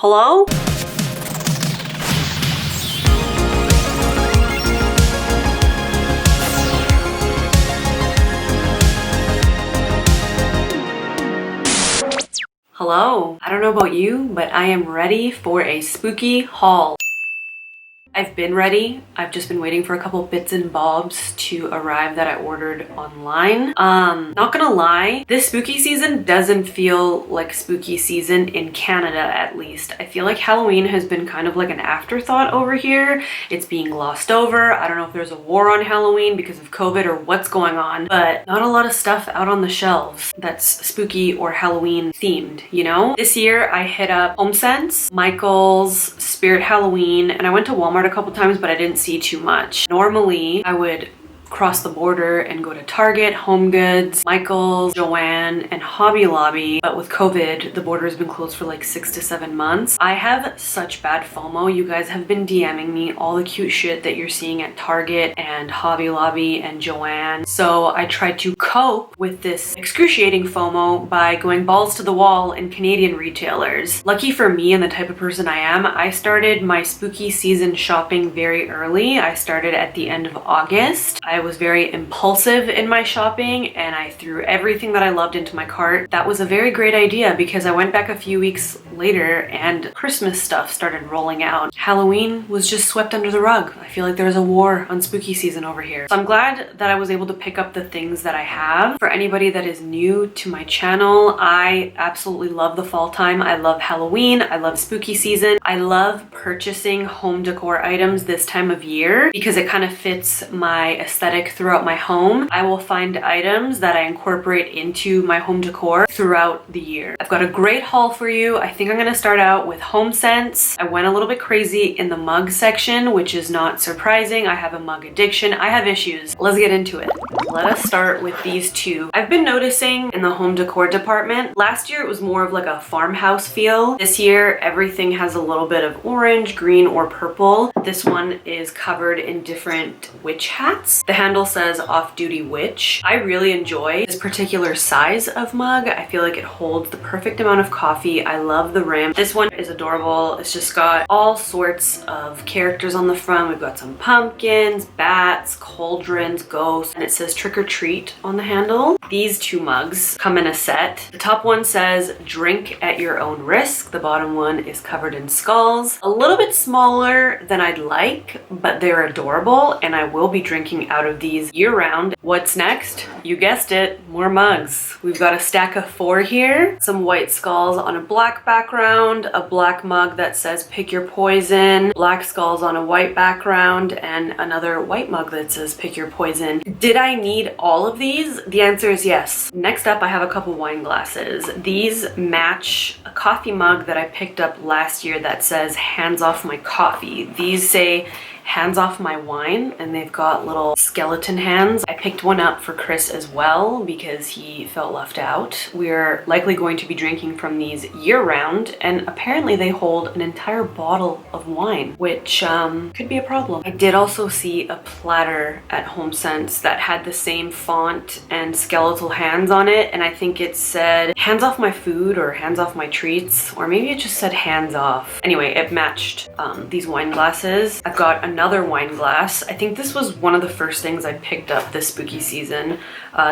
Hello? Hello. I don't know about you, but I am ready for a spooky haul. I've been ready. I've just been waiting for a couple bits and bobs to arrive that I ordered online. Not gonna lie, this spooky season doesn't feel like spooky season in Canada, at least. I feel like Halloween has been kind of like an afterthought over here. It's being glossed over. I don't know if there's a war on Halloween because of COVID or what's going on, but not a lot of stuff out on the shelves that's spooky or Halloween themed, you know? This year I hit up Homesense, Michael's, Spirit Halloween, and I went to Walmart a couple times, but I didn't see too much. Normally, I would cross the border and go to Target, Home Goods, Michael's, Joann, and Hobby Lobby. But with COVID, the border has been closed for like 6 to 7 months. I have such bad FOMO. You guys have been DMing me all the cute shit that you're seeing at Target and Hobby Lobby and Joann. So I tried to cope with this excruciating FOMO by going balls to the wall in Canadian retailers. Lucky for me and the type of person I am, I started my spooky season shopping very early. I started at the end of August. I was very impulsive in my shopping and I threw everything that I loved into my cart. That was a very great idea because I went back a few weeks later and Christmas stuff started rolling out. Halloween was just swept under the rug. I feel like there's a war on spooky season over here. So I'm glad that I was able to pick up the things that I have. For anybody that is new to my channel, I absolutely love the fall time. I love Halloween. I love spooky season. I love purchasing home decor items this time of year because it kind of fits my aesthetic throughout my home. I will find items that I incorporate into my home decor throughout the year. I've got a great haul for you. I think I'm gonna start out with Homesense. I went a little bit crazy in the mug section, which is not surprising. I have a mug addiction. I have issues. Let's get into it. Let us start with these two. I've been noticing in the home decor department, last year it was more of like a farmhouse feel. This year, everything has a little bit of orange, green, or purple. This one is covered in different witch hats. The handle says off-duty witch. I really enjoy this particular size of mug. I feel like it holds the perfect amount of coffee. I love the rim. This one is adorable. It's just got all sorts of characters on the front. We've got some pumpkins, bats, cauldrons, ghosts, and it says trick or treat on the handle. These two mugs come in a set. The top one says drink at your own risk. The bottom one is covered in skulls. A little bit smaller than I'd like, but they're adorable and I will be drinking out of these year-round. What's next? You guessed it, more mugs. We've got a stack of 4 here, some white skulls on a black background, a black mug that says pick your poison, black skulls on a white background, and another white mug that says pick your poison. Did I need all of these? The answer is yes. Next up, I have a couple wine glasses. These match a coffee mug that I picked up last year that says hands off my coffee. These say hands off my wine, and they've got little skeleton hands. I picked one up for Chris as well because he felt left out. We're likely going to be drinking from these year-round, and apparently they hold an entire bottle of wine, which could be a problem. I did also see a platter at Homesense that had the same font and skeletal hands on it, and I think it said hands off my food or hands off my treats, or maybe it just said hands off. Anyway, it matched these wine glasses. I've got another wine glass. I think this was one of the first things I picked up this spooky season.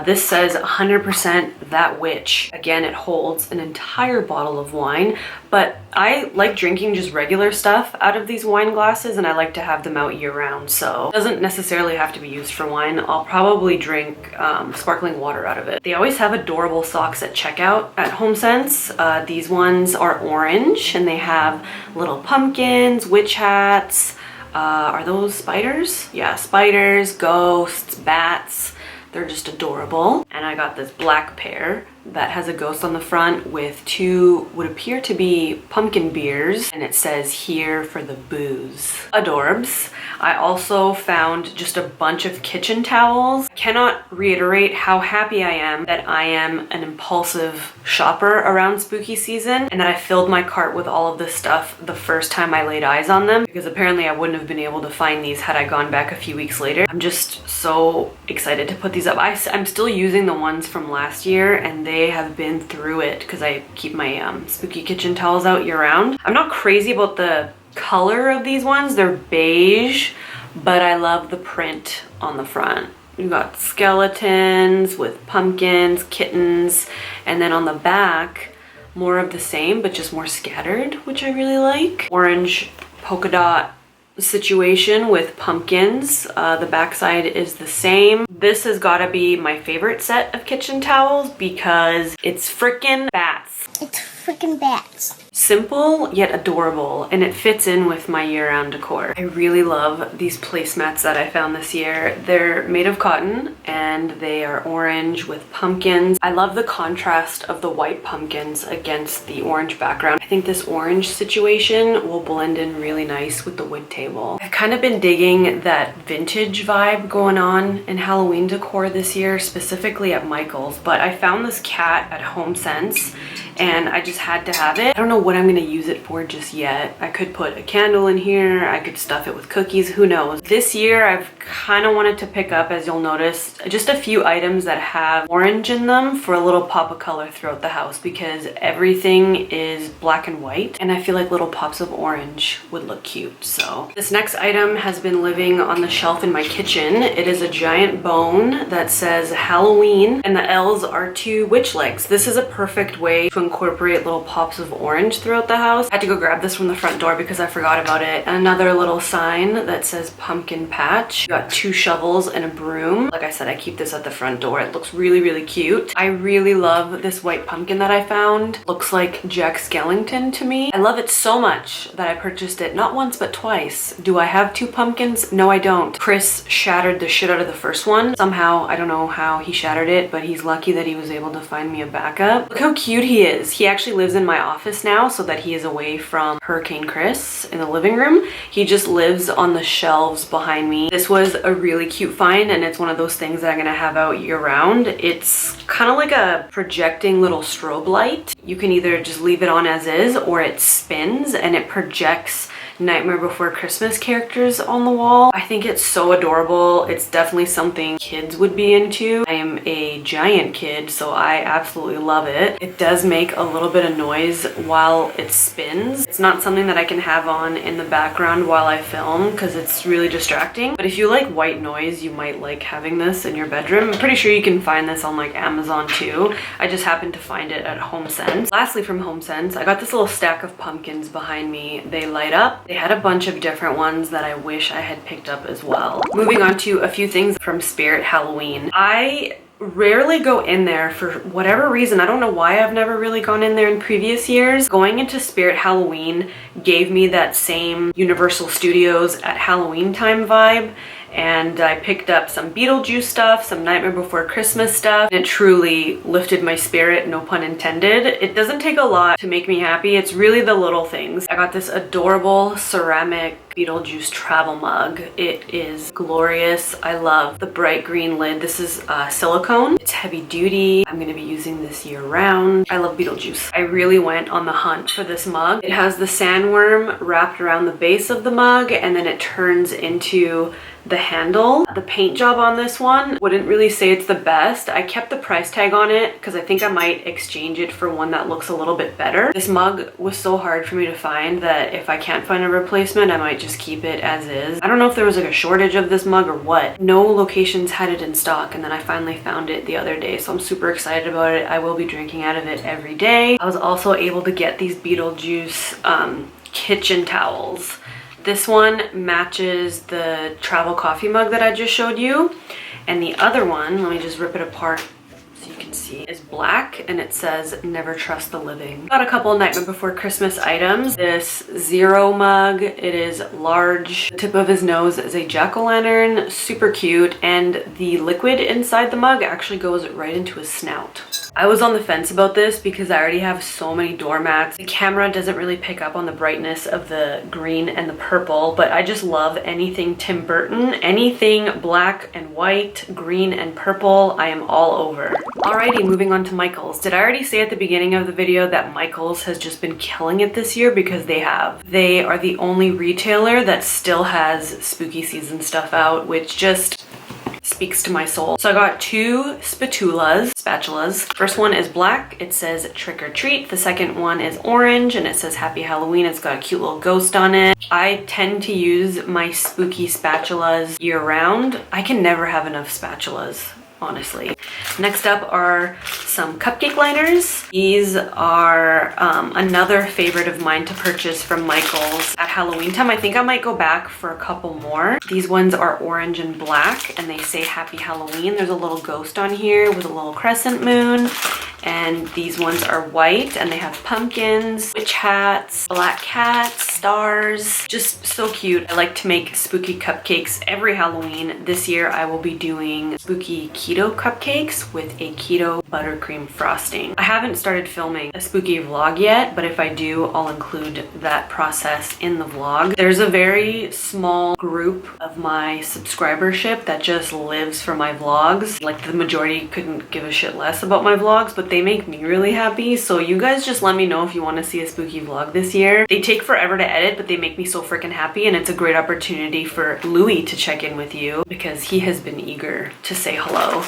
This says 100% that witch. Again, it holds an entire bottle of wine, but I like drinking just regular stuff out of these wine glasses and I like to have them out year round, so it doesn't necessarily have to be used for wine. I'll probably drink sparkling water out of it. They always have adorable socks at checkout at Homesense. These ones are orange and they have little pumpkins, witch hats. Are those spiders? Yeah, spiders, ghosts, bats. They're just adorable. And I got this black pair that has a ghost on the front with 2 what appear to be pumpkin beers, and it says here for the booze. Adorbs. I also found just a bunch of kitchen towels. Cannot reiterate how happy I am that I am an impulsive shopper around spooky season and that I filled my cart with all of this stuff the first time I laid eyes on them, because apparently I wouldn't have been able to find these had I gone back a few weeks later. I'm just so excited to put these up. I'm still using the ones from last year and they have been through it because I keep my spooky kitchen towels out year round. I'm not crazy about the color of these ones. They're beige, but I love the print on the front. We've got skeletons with pumpkins, kittens, and then on the back, more of the same, but just more scattered, which I really like. Orange polka dot situation with pumpkins. The backside is the same. This has got to be my favorite set of kitchen towels because it's frickin' bats. It's freaking bats. Simple yet adorable, and it fits in with my year-round decor. I really love these placemats that I found this year. They're made of cotton and they are orange with pumpkins. I love the contrast of the white pumpkins against the orange background. I think this orange situation will blend in really nice with the wood table. I've kind of been digging that vintage vibe going on in Halloween decor this year, specifically at Michael's, but I found this cat at Homesense and I just had to have it. I don't know what I'm gonna use it for just yet. I could put a candle in here, I could stuff it with cookies, who knows. This year I've kind of wanted to pick up, as you'll notice, just a few items that have orange in them for a little pop of color throughout the house because everything is black and white and I feel like little pops of orange would look cute. So this next item has been living on the shelf in my kitchen. It is a giant bone that says Halloween and the L's are 2 witch legs. This is a perfect way to incorporate little pops of orange throughout the house. I had to go grab this from the front door because I forgot about it. Another little sign that says pumpkin patch. Got 2 shovels and a broom. Like I said, I keep this at the front door. It looks really, really cute. I really love this white pumpkin that I found. Looks like Jack Skellington to me. I love it so much that I purchased it not once but twice. Do I have 2 pumpkins? No, I don't. Chris shattered the shit out of the first one. Somehow, I don't know how he shattered it, but he's lucky that he was able to find me a backup. Look how cute he is. He actually lives in my office now so that he is away from Hurricane Chris in the living room. He just lives on the shelves behind me. This was a really cute find and it's one of those things that I'm gonna have out year round. It's kind of like a projecting little strobe light. You can either just leave it on as is or it spins and it projects Nightmare Before Christmas characters on the wall. I think it's so adorable. It's definitely something kids would be into. I am a giant kid, so I absolutely love it. It does make a little bit of noise while it spins. It's not something that I can have on in the background while I film because it's really distracting. But if you like white noise, you might like having this in your bedroom. I'm pretty sure you can find this on like Amazon too. I just happened to find it at Homesense. Lastly from Homesense, I got this little stack of pumpkins behind me. They light up. They had a bunch of different ones that I wish I had picked up as well. Moving on to a few things from Spirit Halloween. I rarely go in there for whatever reason. I don't know why I've never really gone in there in previous years. Going into Spirit Halloween gave me that same Universal Studios at Halloween time vibe. And I picked up some Beetlejuice stuff, some Nightmare Before Christmas stuff. It truly lifted my spirit, no pun intended. It doesn't take a lot to make me happy. It's really the little things. I got this adorable ceramic Beetlejuice travel mug. It is glorious. I love the bright green lid. This is silicone. It's heavy duty. I'm gonna be using this year round. I love Beetlejuice. I really went on the hunt for this mug. It has the sandworm wrapped around the base of the mug and then it turns into the handle. The paint job on this one, wouldn't really say it's the best. I kept the price tag on it because I think I might exchange it for one that looks a little bit better. This mug was so hard for me to find that if I can't find a replacement, I might just keep it as is. I don't know if there was like a shortage of this mug or what. No locations had it in stock and then I finally found it the other day, so I'm super excited about it. I will be drinking out of it every day. I was also able to get these Beetlejuice kitchen towels. This one matches the travel coffee mug that I just showed you. And the other one, let me just rip it apart so you can see, is black and it says never trust the living. Got a couple Nightmare Before Christmas items. This Zero mug, it is large. The tip of his nose is a jack-o'-lantern, super cute, and the liquid inside the mug actually goes right into his snout. I was on the fence about this because I already have so many doormats. The camera doesn't really pick up on the brightness of the green and the purple, but I just love anything Tim Burton. Anything black and white, green and purple, I am all over. Alrighty, moving on to Michael's. Did I already say at the beginning of the video that Michael's has just been killing it this year? Because they have. They are the only retailer that still has spooky season stuff out, which just speaks to my soul. So I got two spatulas. First one is black. It says trick or treat. The second one is orange and it says happy Halloween. It's got a cute little ghost on it. I tend to use my spooky spatulas year round. I can never have enough spatulas, honestly. Next up are some cupcake liners. These are another favorite of mine to purchase from Michael's at Halloween time. I think I might go back for a couple more. These ones are orange and black and they say happy Halloween. There's a little ghost on here with a little crescent moon. And these ones are white and they have pumpkins, witch hats, black cats, stars, just so cute. I like to make spooky cupcakes every Halloween. This year I will be doing spooky keto cupcakes with a keto buttercream frosting. I haven't started filming a spooky vlog yet, but if I do, I'll include that process in the vlog. There's a very small group of my subscribership that just lives for my vlogs. Like the majority couldn't give a shit less about my vlogs, but they make me really happy. So you guys just let me know if you want to see a spooky vlog this year. They take forever to edit, but they make me so freaking happy, and it's a great opportunity for Louis to check in with you because he has been eager to say hello.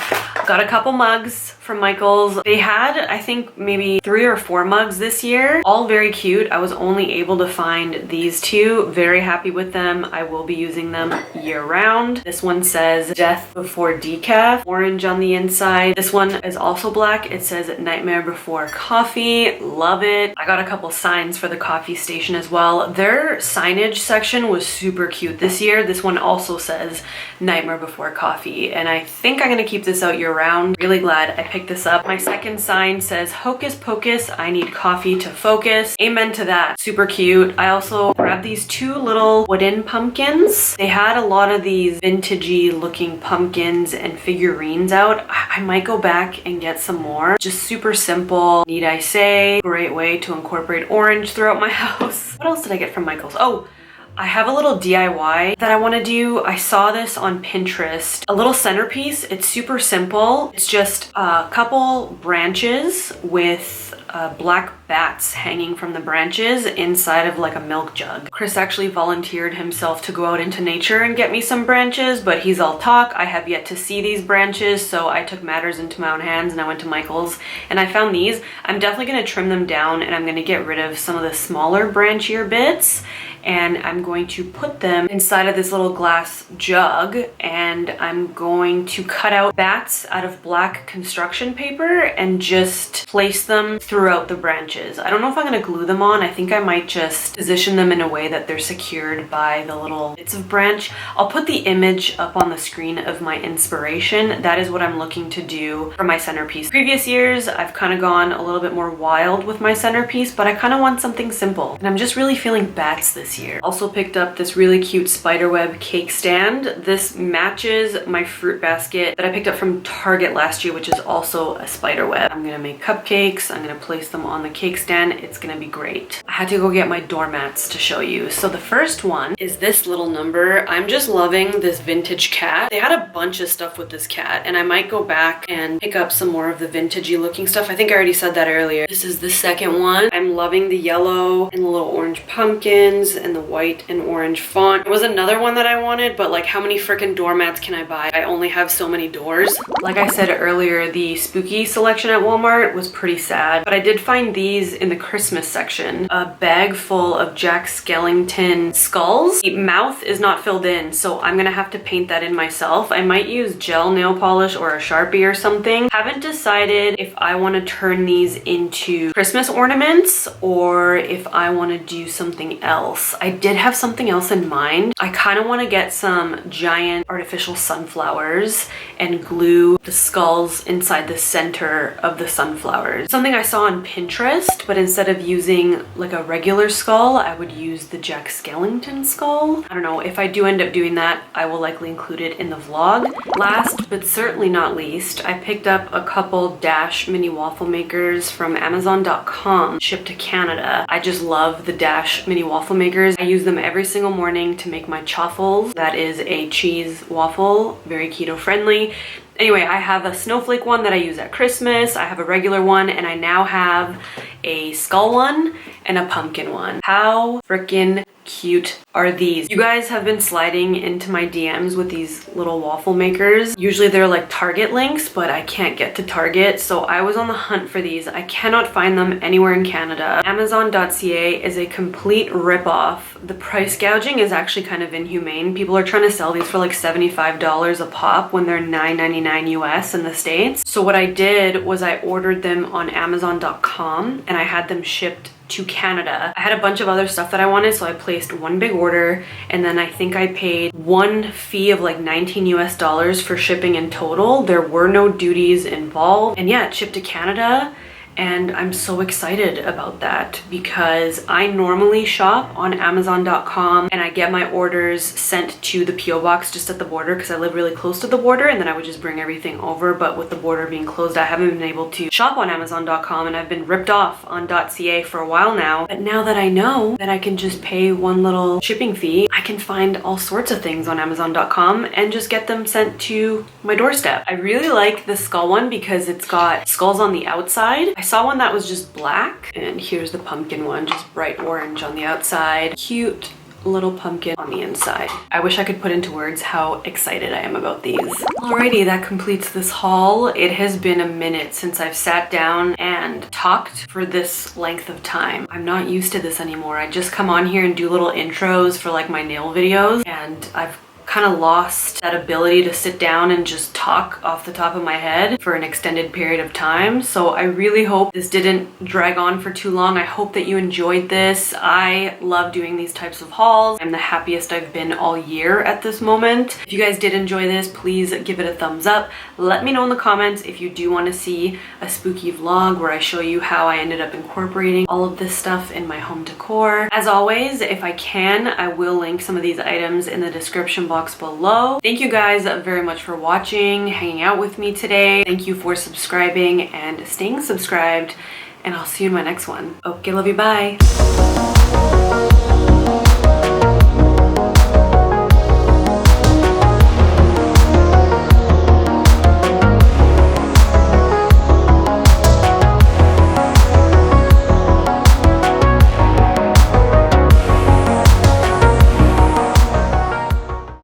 Got a couple mugs from Michael's. They had, I think, maybe 3 or 4 mugs this year, all very cute. I was only able to find these two. Very happy with them. I will be using them year round. This one says death before decaf, orange on the inside. This one is also black. It says nightmare before coffee. Love it. I got a couple signs for the coffee station as well. Their signage section was super cute this year. This one also says nightmare before coffee, and I think I'm gonna keep this out year round. Really glad I picked this up. My second sign says hocus pocus, I need coffee to focus. Amen to that. Super cute. I also grabbed these 2 little wooden pumpkins. They had a lot of these vintagey looking pumpkins and figurines out. I might go back and get some more. Just super simple, need I say. Great way to incorporate orange throughout my house. What else did I get from Michael's? Oh, I have a little DIY that I want to do. I saw this on Pinterest. A little centerpiece. It's super simple. It's just a couple branches with black bats hanging from the branches inside of like a milk jug. Chris actually volunteered himself to go out into nature and get me some branches, but he's all talk. I have yet to see these branches, so I took matters into my own hands and I went to Michael's and I found these. I'm definitely going to trim them down and I'm going to get rid of some of the smaller branchier bits, and I'm going to put them inside of this little glass jug, and I'm going to cut out bats out of black construction paper and just place them throughout the branches. I don't know if I'm going to glue them on. I think I might just position them in a way that they're secured by the little bits of branch. I'll put the image up on the screen of my inspiration. That is what I'm looking to do for my centerpiece. Previous years, I've kind of gone a little bit more wild with my centerpiece, but I kind of want something simple, and I'm just really feeling bats this year. Also picked up this really cute spiderweb cake stand. This matches my fruit basket that I picked up from Target last year, which is also a spiderweb. I'm gonna make cupcakes. I'm gonna place them on the cake stand. It's gonna be great. I had to go get my doormats to show you. So the first one is this little number. I'm just loving this vintage cat. They had a bunch of stuff with this cat, and I might go back and pick up some more of the vintagey looking stuff. I think I already said that earlier. This is the second one. I'm loving the yellow and the little orange pumpkins and the white and orange font. There was another one that I wanted, but like, how many freaking doormats can I buy? I only have so many doors. Like I said earlier, the spooky selection at Walmart was pretty sad, but I did find these in the Christmas section. A bag full of Jack Skellington skulls. The mouth is not filled in, so I'm gonna have to paint that in myself. I might use gel nail polish or a Sharpie or something. Haven't decided if I want to turn these into Christmas ornaments or if I want to do something else. I did have something else in mind. I kind of want to get some giant artificial sunflowers and glue the skulls inside the center of the sunflowers. Something I saw on Pinterest, but instead of using like a regular skull, I would use the Jack Skellington skull. I don't know. If I do end up doing that, I will likely include it in the vlog. Last but certainly not least, I picked up a couple Dash mini waffle makers from Amazon.com, shipped to Canada. I just love the Dash mini waffle makers. I use them every single morning to make my chaffles. That is a cheese waffle, very keto friendly. Anyway, I have a snowflake one that I use at Christmas. I have a regular one, and I now have a skull one and a pumpkin one. How freaking cute are these? You guys have been sliding into my DMs with these little waffle makers. Usually they're like Target links, but I can't get to Target, so I was on the hunt for these. I cannot find them anywhere in Canada. Amazon.ca is a complete ripoff. The price gouging is actually kind of inhumane. People are trying to sell these for like $75 a pop when they're $9.99 US in the States. So what I did was I ordered them on Amazon.com and I had them shipped to Canada. I had a bunch of other stuff that I wanted, so I placed one big order, and then I think I paid one fee of like 19 US dollars for shipping in total. There were no duties involved, and yeah, it shipped to Canada. And I'm so excited about that because I normally shop on Amazon.com and I get my orders sent to the PO box just at the border because I live really close to the border, and then I would just bring everything over. But with the border being closed, I haven't been able to shop on Amazon.com, and I've been ripped off on .ca for a while now. But now that I know that I can just pay one little shipping fee, I can find all sorts of things on Amazon.com and just get them sent to my doorstep. I really like the skull one because it's got skulls on the outside. I saw one that was just black, and here's the pumpkin one, just bright orange on the outside. Cute little pumpkin on the inside. I wish I could put into words how excited I am about these. Alrighty, that completes this haul. It has been a minute since I've sat down and talked for this length of time. I'm not used to this anymore. I just come on here and do little intros for like my nail videos, and I've kind of lost that ability to sit down and just talk off the top of my head for an extended period of time. So I really hope this didn't drag on for too long. I hope that you enjoyed this. I love doing these types of hauls. I'm the happiest I've been all year at this moment. If you guys did enjoy this, please give it a thumbs up. Let me know in the comments if you do want to see a spooky vlog where I show you how I ended up incorporating all of this stuff in my home decor. As always, if I can, I will link some of these items in the description box below. Thank you guys very much for watching, hanging out with me today. Thank you for subscribing and staying subscribed, and I'll see you in my next one. Okay, love you, bye.